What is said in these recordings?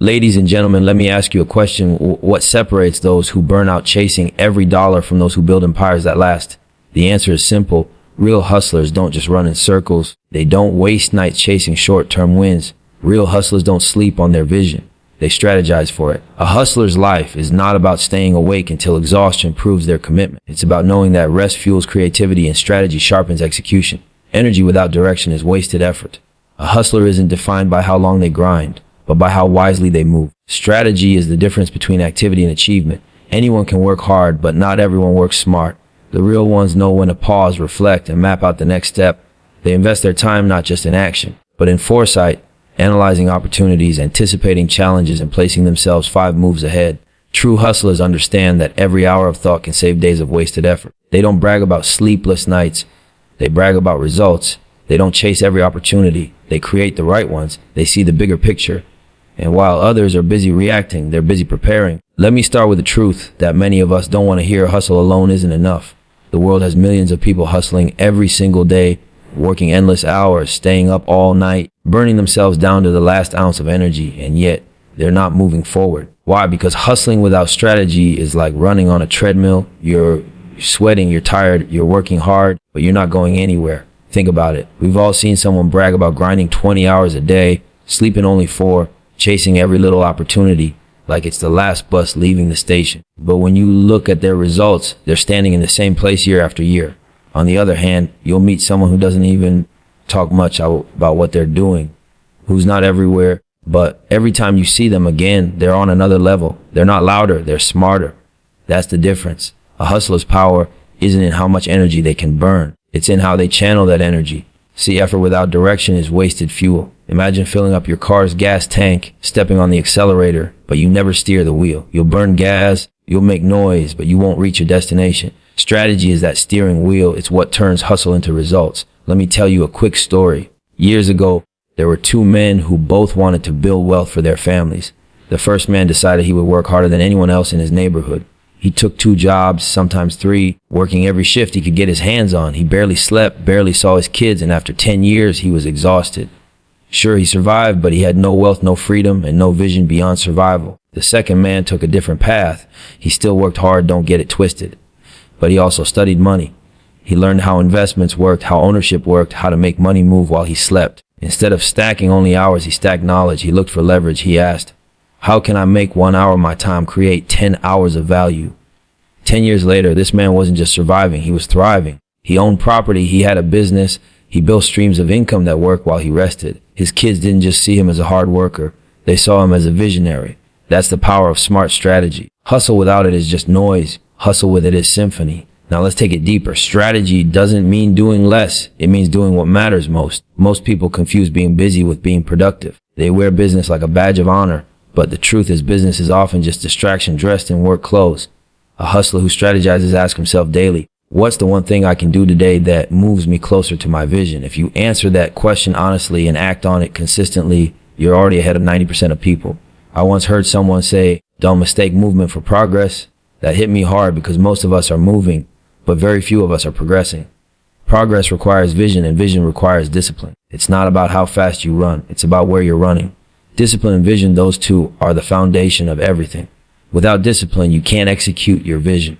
Ladies and gentlemen, let me ask you a question. What separates those who burn out chasing every dollar from those who build empires that last? The answer is simple. Real hustlers don't just run in circles. They don't waste nights chasing short-term wins. Real hustlers don't sleep on their vision. They strategize for it. A hustler's life is not about staying awake until exhaustion proves their commitment. It's about knowing that rest fuels creativity and strategy sharpens execution. Energy without direction is wasted effort. A hustler isn't defined by how long they grind, but by how wisely they move. Strategy is the difference between activity and achievement. Anyone can work hard, but not everyone works smart. The real ones know when to pause, reflect, and map out the next step. They invest their time not just in action, but in foresight, analyzing opportunities, anticipating challenges, and placing themselves 5 moves ahead. True hustlers understand that every hour of thought can save days of wasted effort. They don't brag about sleepless nights. They brag about results. They don't chase every opportunity. They create the right ones. They see the bigger picture. And while others are busy reacting, they're busy preparing. Let me start with the truth that many of us don't want to hear. Hustle alone isn't enough. The world has millions of people hustling every single day, working endless hours, staying up all night, burning themselves down to the last ounce of energy, and yet they're not moving forward. Why? Because hustling without strategy is like running on a treadmill. You're sweating, you're tired, you're working hard, but you're not going anywhere. Think about it. We've all seen someone brag about grinding 20 hours a day, sleeping only 4, chasing every little opportunity like it's the last bus leaving the station. But when you look at their results, they're standing in the same place year after year. On the other hand, you'll meet someone who doesn't even talk much about what they're doing, who's not everywhere, but every time you see them again, they're on another level. They're not louder, they're smarter. That's the difference. A hustler's power isn't in how much energy they can burn. It's in how they channel that energy. See, effort without direction is wasted fuel. Imagine filling up your car's gas tank, stepping on the accelerator, but you never steer the wheel. You'll burn gas, you'll make noise, but you won't reach your destination. Strategy is that steering wheel. It's what turns hustle into results. Let me tell you a quick story. Years ago, there were 2 men who both wanted to build wealth for their families. The first man decided he would work harder than anyone else in his neighborhood. He took 2 jobs, sometimes 3, working every shift he could get his hands on. He barely slept, barely saw his kids, and after 10 years, he was exhausted. Sure, he survived, but he had no wealth, no freedom, and no vision beyond survival. The second man took a different path. He still worked hard, don't get it twisted. But he also studied money. He learned how investments worked, how ownership worked, how to make money move while he slept. Instead of stacking only hours, he stacked knowledge. He looked for leverage. He asked, how can I make 1 hour of my time create 10 hours of value? 10 years later, this man wasn't just surviving, he was thriving. He owned property, he had a business, he built streams of income that worked while he rested. His kids didn't just see him as a hard worker, they saw him as a visionary. That's the power of smart strategy. Hustle without it is just noise. Hustle with it is symphony. Now let's take it deeper. Strategy doesn't mean doing less. It means doing what matters most. Most people confuse being busy with being productive. They wear business like a badge of honor. But the truth is business is often just distraction dressed in work clothes. A hustler who strategizes asks himself daily, what's the one thing I can do today that moves me closer to my vision? If you answer that question honestly and act on it consistently, you're already ahead of 90% of people. I once heard someone say, don't mistake movement for progress. That hit me hard because most of us are moving, but very few of us are progressing. Progress requires vision and vision requires discipline. It's not about how fast you run. It's about where you're running. Discipline and vision, those two are the foundation of everything. Without discipline, you can't execute your vision.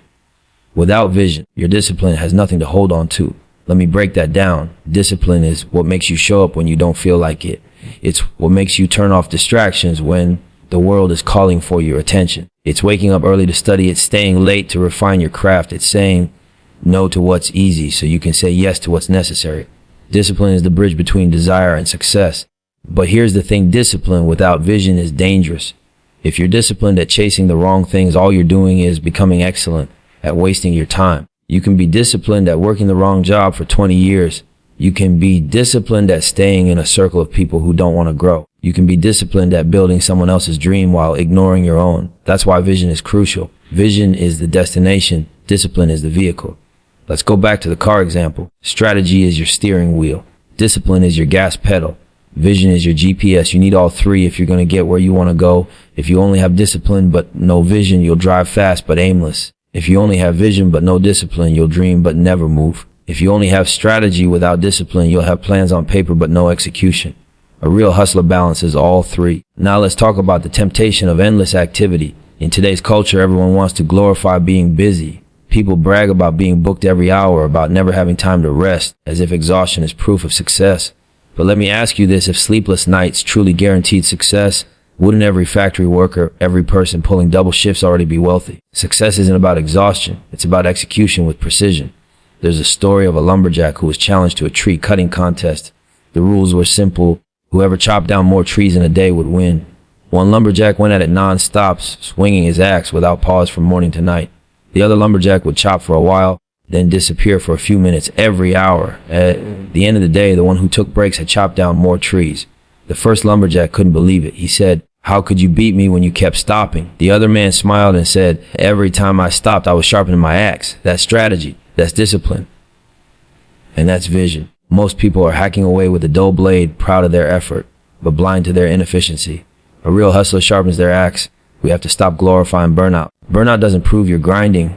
Without vision, your discipline has nothing to hold on to. Let me break that down. Discipline is what makes you show up when you don't feel like it. It's what makes you turn off distractions when the world is calling for your attention. It's waking up early to study. It's staying late to refine your craft. It's saying no to what's easy so you can say yes to what's necessary. Discipline is the bridge between desire and success. But here's the thing, discipline without vision is dangerous. If you're disciplined at chasing the wrong things, all you're doing is becoming excellent at wasting your time. You can be disciplined at working the wrong job for 20 years. You can be disciplined at staying in a circle of people who don't want to grow. You can be disciplined at building someone else's dream while ignoring your own. That's why vision is crucial. Vision is the destination. Discipline is the vehicle. Let's go back to the car example. Strategy is your steering wheel. Discipline is your gas pedal. Vision is your GPS. You need all three if you're going to get where you want to go. If you only have discipline but no vision, you'll drive fast but aimless. If you only have vision but no discipline, you'll dream but never move. If you only have strategy without discipline, you'll have plans on paper but no execution. A real hustler balances all three. Now let's talk about the temptation of endless activity. In today's culture, everyone wants to glorify being busy. People brag about being booked every hour, about never having time to rest, as if exhaustion is proof of success. But let me ask you this, if sleepless nights truly guaranteed success, wouldn't every factory worker, every person pulling double shifts already be wealthy? Success isn't about exhaustion, it's about execution with precision. There's a story of a lumberjack who was challenged to a tree cutting contest. The rules were simple. Whoever chopped down more trees in a day would win. One lumberjack went at it non-stop, swinging his axe without pause from morning to night. The other lumberjack would chop for a while, then disappear for a few minutes every hour. At the end of the day, the one who took breaks had chopped down more trees. The first lumberjack couldn't believe it. He said, "How could you beat me when you kept stopping?" The other man smiled and said, "Every time I stopped, I was sharpening my axe. That's strategy. That's discipline. And that's vision." Most people are hacking away with a dull blade, proud of their effort, but blind to their inefficiency. A real hustler sharpens their axe. We have to stop glorifying burnout. Burnout doesn't prove you're grinding.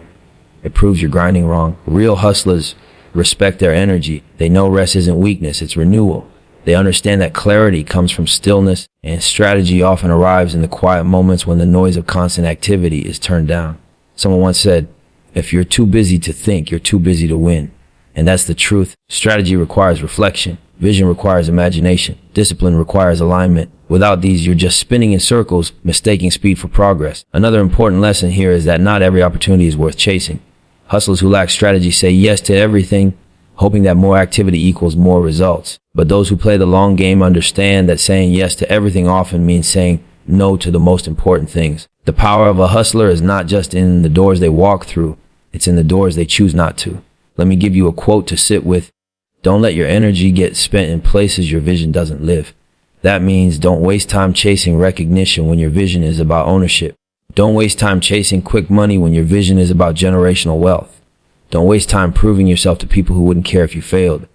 It proves you're grinding wrong. Real hustlers respect their energy. They know rest isn't weakness, it's renewal. They understand that clarity comes from stillness, and strategy often arrives in the quiet moments when the noise of constant activity is turned down. Someone once said, "If you're too busy to think, you're too busy to win." And that's the truth. Strategy requires reflection. Vision requires imagination. Discipline requires alignment. Without these, you're just spinning in circles, mistaking speed for progress. Another important lesson here is that not every opportunity is worth chasing. Hustlers who lack strategy say yes to everything, hoping that more activity equals more results. But those who play the long game understand that saying yes to everything often means saying no to the most important things. The power of a hustler is not just in the doors they walk through, it's in the doors they choose not to. Let me give you a quote to sit with. Don't let your energy get spent in places your vision doesn't live. That means don't waste time chasing recognition when your vision is about ownership. Don't waste time chasing quick money when your vision is about generational wealth. Don't waste time proving yourself to people who wouldn't care if you failed.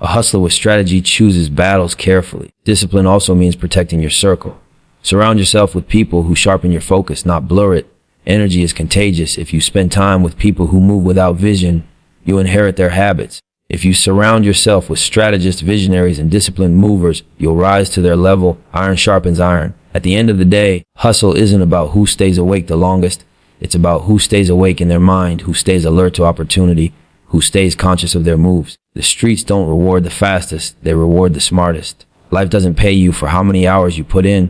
A hustler with strategy chooses battles carefully. Discipline also means protecting your circle. Surround yourself with people who sharpen your focus, not blur it. Energy is contagious. If you spend time with people who move without vision, you inherit their habits. If you surround yourself with strategists, visionaries, and disciplined movers, you'll rise to their level. Iron sharpens iron. At the end of the day, hustle isn't about who stays awake the longest. It's about who stays awake in their mind, who stays alert to opportunity, who stays conscious of their moves. The streets don't reward the fastest, they reward the smartest. Life doesn't pay you for how many hours you put in,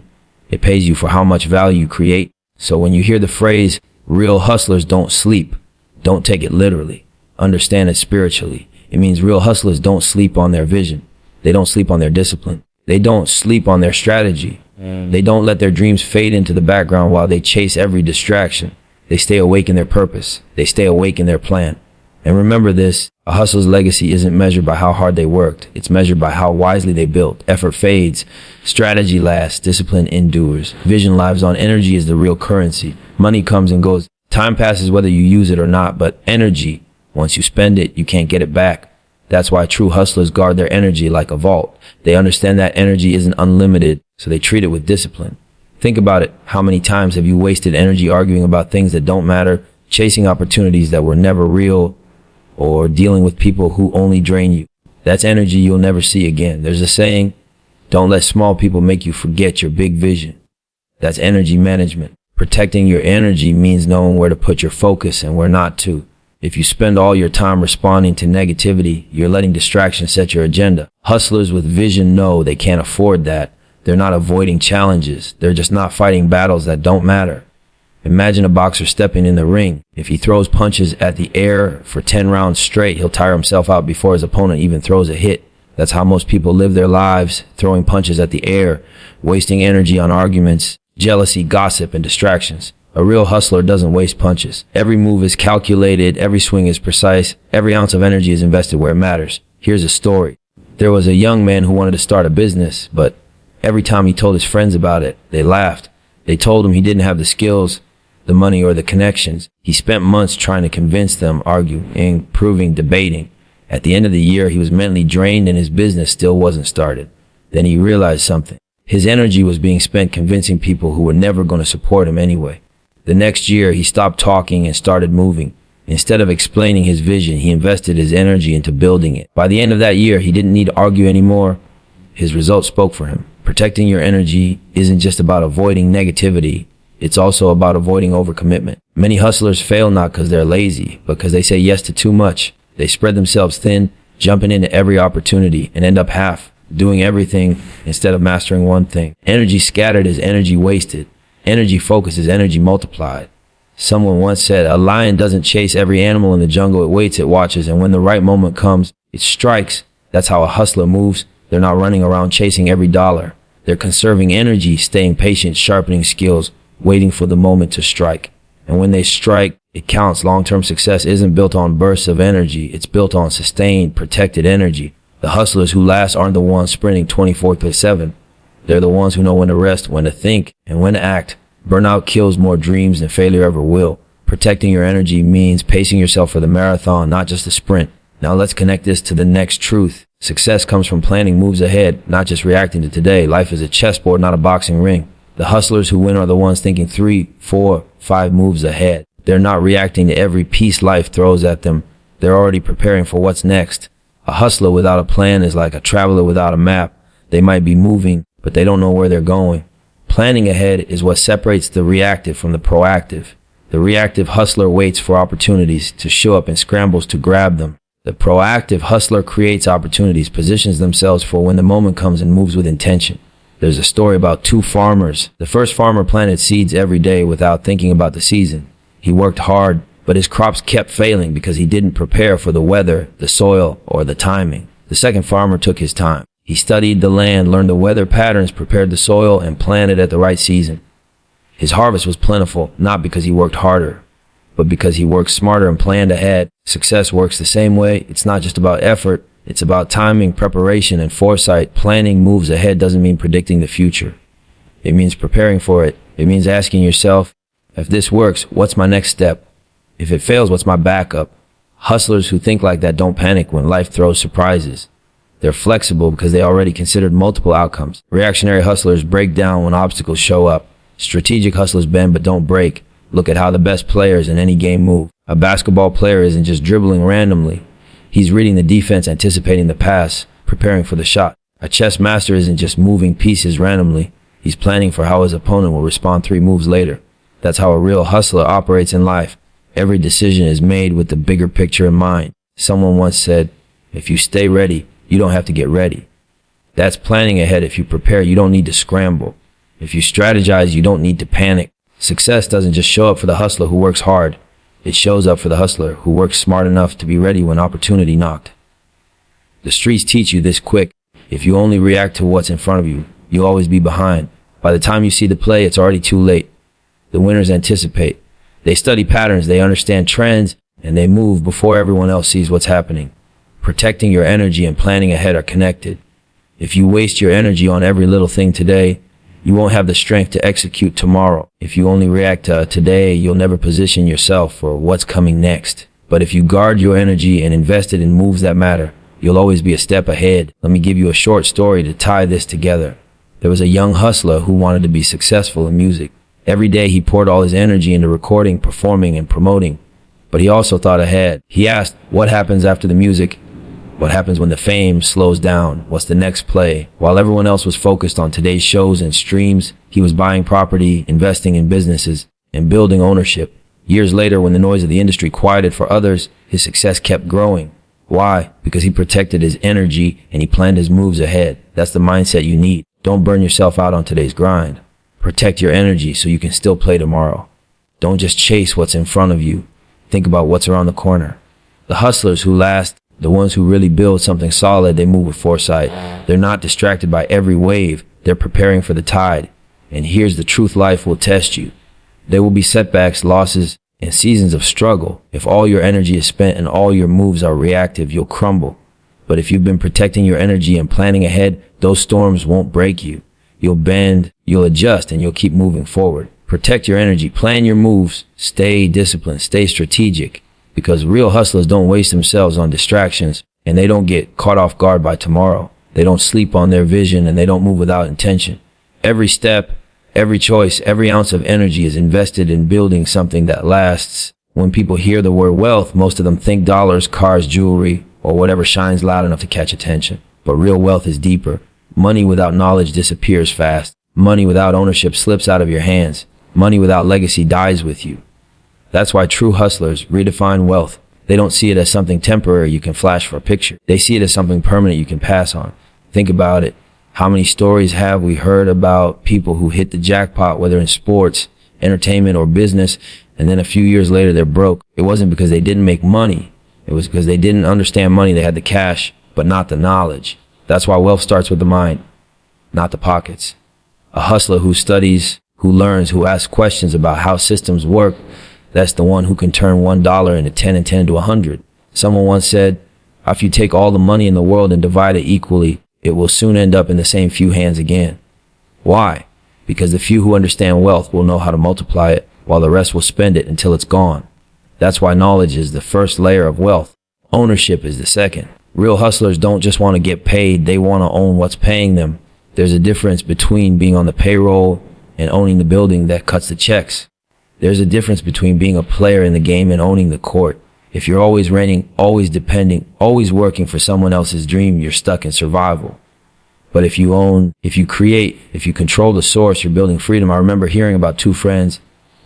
it pays you for how much value you create. So when you hear the phrase, real hustlers don't sleep, don't take it literally. Understand it spiritually. It means real hustlers don't sleep on their vision. They don't sleep on their discipline. They don't sleep on their strategy. They don't let their dreams fade into the background while they chase every distraction. They stay awake in their purpose. They stay awake in their plan. And remember this, a hustler's legacy isn't measured by how hard they worked. It's measured by how wisely they built. Effort fades. Strategy lasts. Discipline endures. Vision lives on. Energy is the real currency. Money comes and goes. Time passes whether you use it or not, but energy, once you spend it, you can't get it back. That's why true hustlers guard their energy like a vault. They understand that energy isn't unlimited, so they treat it with discipline. Think about it. How many times have you wasted energy arguing about things that don't matter, chasing opportunities that were never real, or dealing with people who only drain you? That's energy you'll never see again. There's a saying, don't let small people make you forget your big vision. That's energy management. Protecting your energy means knowing where to put your focus and where not to. If you spend all your time responding to negativity, you're letting distraction set your agenda. Hustlers with vision know they can't afford that. They're not avoiding challenges. They're just not fighting battles that don't matter. Imagine a boxer stepping in the ring. If he throws punches at the air for 10 rounds straight, he'll tire himself out before his opponent even throws a hit. That's how most people live their lives, throwing punches at the air, wasting energy on arguments, jealousy, gossip, and distractions. A real hustler doesn't waste punches. Every move is calculated, every swing is precise, every ounce of energy is invested where it matters. Here's a story. There was a young man who wanted to start a business, but every time he told his friends about it, they laughed. They told him he didn't have the skills, the money, or the connections. He spent months trying to convince them, arguing, proving, debating. At the end of the year, he was mentally drained and his business still wasn't started. Then he realized something. His energy was being spent convincing people who were never going to support him anyway. The next year, he stopped talking and started moving. Instead of explaining his vision, he invested his energy into building it. By the end of that year, he didn't need to argue anymore. His results spoke for him. Protecting your energy isn't just about avoiding negativity. It's also about avoiding overcommitment. Many hustlers fail not because they're lazy, but because they say yes to too much. They spread themselves thin, jumping into every opportunity, and end up half doing everything instead of mastering one thing. Energy scattered is energy wasted. Energy focused is energy multiplied. Someone once said, a lion doesn't chase every animal in the jungle. It waits, it watches, and when the right moment comes, it strikes. That's how a hustler moves. They're not running around chasing every dollar. They're conserving energy, staying patient, sharpening skills, waiting for the moment to strike. And when they strike, it counts. Long-term success isn't built on bursts of energy. It's built on sustained, protected energy. The hustlers who last aren't the ones sprinting 24/7. They're the ones who know when to rest, when to think, and when to act. Burnout kills more dreams than failure ever will. Protecting your energy means pacing yourself for the marathon, not just the sprint. Now let's connect this to the next truth. Success comes from planning moves ahead, not just reacting to today. Life is a chessboard, not a boxing ring. The hustlers who win are the ones thinking 3, 4, 5 moves ahead. They're not reacting to every piece life throws at them. They're already preparing for what's next. A hustler without a plan is like a traveler without a map. They might be moving, but they don't know where they're going. Planning ahead is what separates the reactive from the proactive. The reactive hustler waits for opportunities to show up and scrambles to grab them. The proactive hustler creates opportunities, positions themselves for when the moment comes, and moves with intention. There's a story about 2 farmers. The first farmer planted seeds every day without thinking about the season. He worked hard, but his crops kept failing because he didn't prepare for the weather, the soil, or the timing. The second farmer took his time. He studied the land, learned the weather patterns, prepared the soil, and planted at the right season. His harvest was plentiful, not because he worked harder, but because he worked smarter and planned ahead. Success works the same way. It's not just about effort. It's about timing, preparation, and foresight. Planning moves ahead doesn't mean predicting the future. It means preparing for it. It means asking yourself, if this works, what's my next step? If it fails, what's my backup? Hustlers who think like that don't panic when life throws surprises. They're flexible because they already considered multiple outcomes. Reactionary hustlers break down when obstacles show up. Strategic hustlers bend but don't break. Look at how the best players in any game move. A basketball player isn't just dribbling randomly. He's reading the defense, anticipating the pass, preparing for the shot. A chess master isn't just moving pieces randomly. He's planning for how his opponent will respond 3 moves later. That's how a real hustler operates in life. Every decision is made with the bigger picture in mind. Someone once said, if you stay ready, you don't have to get ready. That's planning ahead. If you prepare, you don't need to scramble. If you strategize, you don't need to panic. Success doesn't just show up for the hustler who works hard. It shows up for the hustler who works smart enough to be ready when opportunity knocked. The streets teach you this quick. If you only react to what's in front of you, you'll always be behind. By the time you see the play, it's already too late. The winners anticipate. They study patterns, they understand trends, and they move before everyone else sees what's happening. Protecting your energy and planning ahead are connected. If you waste your energy on every little thing today, you won't have the strength to execute tomorrow. If you only react to today, you'll never position yourself for what's coming next. But if you guard your energy and invest it in moves that matter, you'll always be a step ahead. Let me give you a short story to tie this together. There was a young hustler who wanted to be successful in music. Every day he poured all his energy into recording, performing, and promoting. But he also thought ahead. He asked, what happens after the music? What happens when the fame slows down? What's the next play? While everyone else was focused on today's shows and streams, he was buying property, investing in businesses, and building ownership. Years later, when the noise of the industry quieted for others, his success kept growing. Why? Because he protected his energy and he planned his moves ahead. That's the mindset you need. Don't burn yourself out on today's grind. Protect your energy so you can still play tomorrow. Don't just chase what's in front of you. Think about what's around the corner. The hustlers who last, the ones who really build something solid, they move with foresight. They're not distracted by every wave. They're preparing for the tide. And here's the truth: life will test you. There will be setbacks, losses, and seasons of struggle. If all your energy is spent and all your moves are reactive, you'll crumble. But if you've been protecting your energy and planning ahead, those storms won't break you. You'll bend, you'll adjust, and you'll keep moving forward. Protect your energy, plan your moves, stay disciplined, stay strategic, because real hustlers don't waste themselves on distractions, and they don't get caught off guard by tomorrow. They don't sleep on their vision, and they don't move without intention. Every step, every choice, every ounce of energy is invested in building something that lasts. When people hear the word wealth, most of them think dollars, cars, jewelry, or whatever shines loud enough to catch attention. But real wealth is deeper. Money without knowledge disappears fast. Money without ownership slips out of your hands. Money without legacy dies with you. That's why true hustlers redefine wealth. They don't see it as something temporary you can flash for a picture. They see it as something permanent you can pass on. Think about it. How many stories have we heard about people who hit the jackpot, whether in sports, entertainment, or business, and then a few years later they're broke? It wasn't because they didn't make money. It was because they didn't understand money. They had the cash, but not the knowledge. That's why wealth starts with the mind, not the pockets. A hustler who studies, who learns, who asks questions about how systems work, that's the one who can turn $1 into 10 and 10 into 100. Someone once said, if you take all the money in the world and divide it equally, it will soon end up in the same few hands again. Why? Because the few who understand wealth will know how to multiply it, while the rest will spend it until it's gone. That's why knowledge is the first layer of wealth. Ownership is the second. Real hustlers don't just want to get paid, they want to own what's paying them. There's a difference between being on the payroll and owning the building that cuts the checks. There's a difference between being a player in the game and owning the court. If you're always renting, always depending, always working for someone else's dream, you're stuck in survival. But if you own, if you create, if you control the source, you're building freedom. I remember hearing about two friends,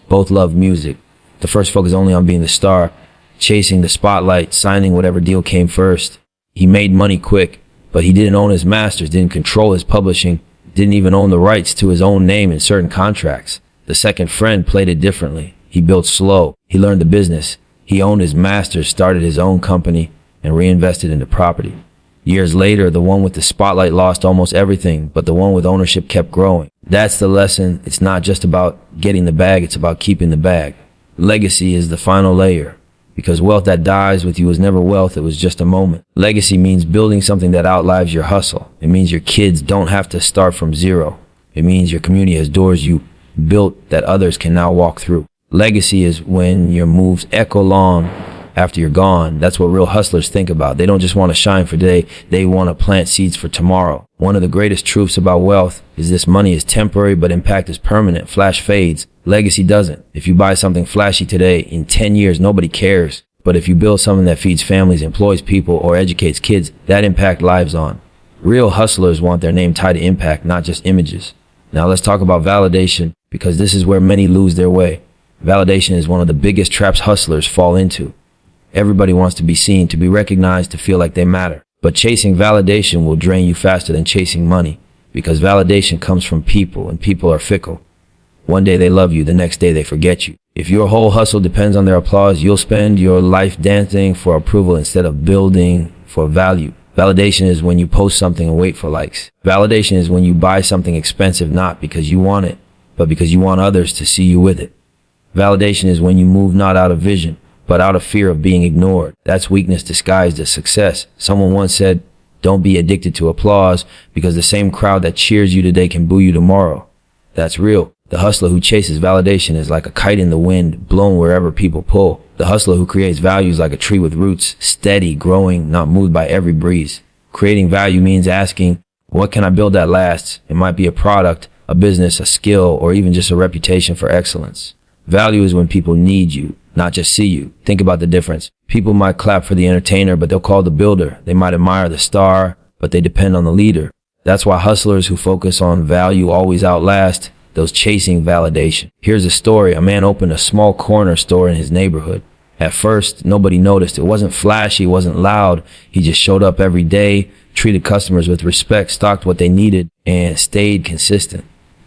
both loved music. The first focused only on being the star, chasing the spotlight, signing whatever deal came first. He made money quick, but he didn't own his masters, didn't control his publishing, didn't even own the rights to his own name in certain contracts. The second friend played it differently. He built slow. He learned the business. He owned his masters, started his own company, and reinvested into property. Years later, the one with the spotlight lost almost everything, but the one with ownership kept growing. That's the lesson. It's not just about getting the bag, it's about keeping the bag. Legacy is the final layer, because wealth that dies with you is never wealth, it was just a moment. Legacy means building something that outlives your hustle. It means your kids don't have to start from zero. It means your community has doors you built that others can now walk through. Legacy is when your moves echo long after you're gone. That's what real hustlers think about. They don't just want to shine for today, they want to plant seeds for tomorrow. One of the greatest truths about wealth is this: money is temporary, but impact is permanent. Flash fades. Legacy doesn't. If you buy something flashy today, in 10 years, nobody cares. But if you build something that feeds families, employs people, or educates kids, that impact lives on. Real hustlers want their name tied to impact, not just images. Now let's talk about validation, because this is where many lose their way. Validation is one of the biggest traps hustlers fall into. Everybody wants to be seen, to be recognized, to feel like they matter. But chasing validation will drain you faster than chasing money, because validation comes from people, and people are fickle. One day they love you, the next day they forget you. If your whole hustle depends on their applause, you'll spend your life dancing for approval instead of building for value. Validation is when you post something and wait for likes. Validation is when you buy something expensive not because you want it, but because you want others to see you with it. Validation is when you move not out of vision, but out of fear of being ignored. That's weakness disguised as success. Someone once said, don't be addicted to applause, because the same crowd that cheers you today can boo you tomorrow. That's real. The hustler who chases validation is like a kite in the wind, blown wherever people pull. The hustler who creates value is like a tree with roots, steady, growing, not moved by every breeze. Creating value means asking, what can I build that lasts? It might be a product, a business, a skill, or even just a reputation for excellence. Value is when people need you, not just see you. Think about the difference. People might clap for the entertainer, but they'll call the builder. They might admire the star, but they depend on the leader. That's why hustlers who focus on value always outlast those chasing validation. Here's a story. A man opened a small corner store in his neighborhood. At first, nobody noticed. It wasn't flashy, it wasn't loud. He just showed up every day, treated customers with respect, stocked what they needed, and stayed consistent.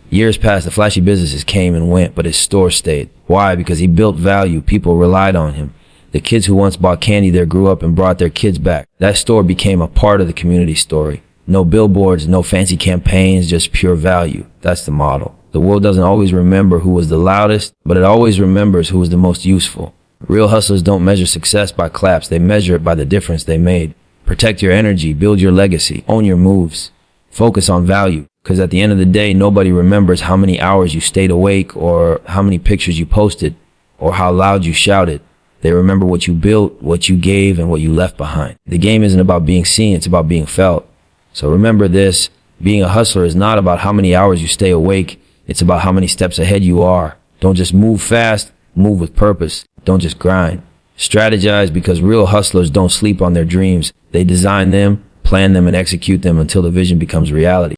Years passed, the flashy businesses came and went, but his store stayed. Why? Because he built value. People relied on him. The kids who once bought candy there grew up and brought their kids back. That store became a part of the community story. No billboards, no fancy campaigns, just pure value. That's the model. The world doesn't always remember who was the loudest, but it always remembers who was the most useful. Real hustlers don't measure success by claps. They measure it by the difference they made. Protect your energy, build your legacy, own your moves. Focus on value, because at the end of the day, nobody remembers how many hours you stayed awake or how many pictures you posted or how loud you shouted. They remember what you built, what you gave, and what you left behind. The game isn't about being seen, it's about being felt. So remember this, being a hustler is not about how many hours you stay awake. It's about how many steps ahead you are. Don't just move fast, move with purpose. Don't just grind. Strategize, because real hustlers don't sleep on their dreams. They design them, Plan them and execute them until the vision becomes reality.